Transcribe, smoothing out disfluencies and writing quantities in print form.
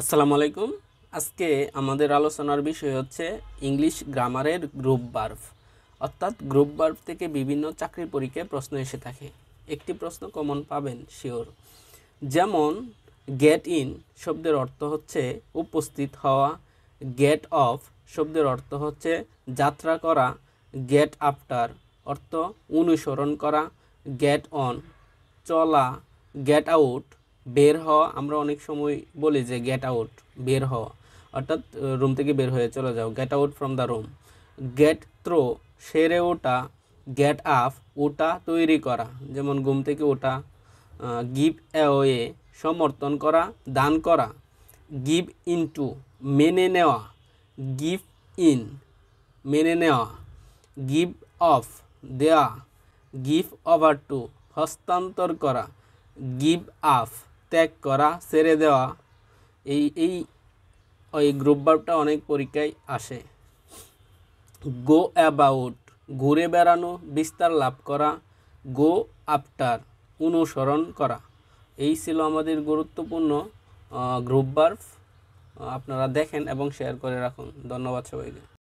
আসসালামু আলাইকুম। আজকে আমাদের আলোচনার বিষয় হচ্ছে ইংলিশ গ্রামারের গ্রুপ ভার্ব, অর্থাৎ গ্রুপ ভার্ব থেকে বিভিন্ন চাকরির পরীক্ষায় প্রশ্ন এসে থাকে। একটি প্রশ্ন কমন পাবেন শিওর, যেমন গেট ইন শব্দের অর্থ হচ্ছে উপস্থিত হওয়া, গেট অফ শব্দের অর্থ হচ্ছে যাত্রা করা, গেট আফটার অর্থ অনুসরণ করা, গেট অন চলা, গেট আউট বের হওয়া। আমরা অনেক সময় বলি যে গেট আউট বের হওয়া, অর্থাৎ রুম থেকে বের হয়ে চলে যাও, get out from the room. Get through সেরে ওঠা, গেট আপ ওটা তৈরি করা, যেমন ঘুম থেকে ওঠা। গিভ অ্যাওয়ে সমর্থন করা, দান করা। গিভ ইনটু মেনে নেওয়া, গিভ ইন মেনে নেওয়া। গিভ অফ দেওয়া, গিভ ওভার টু হস্তান্তর করা। গিভ আপ ত্যাগ করা, ছেড়ে দেওয়া। ওই গ্রুপ ভার্বটা অনেক পরীক্ষায় আসে। গো অ্যাবাউট ঘুরে বেড়ানো, বিস্তার লাভ করা। গো আফটার অনুসরণ করা। এই ছিল আমাদের গুরুত্বপূর্ণ গ্রুপ ভার্ব। আপনারা দেখেন এবং শেয়ার করে রাখুন। ধন্যবাদ সবাইকে।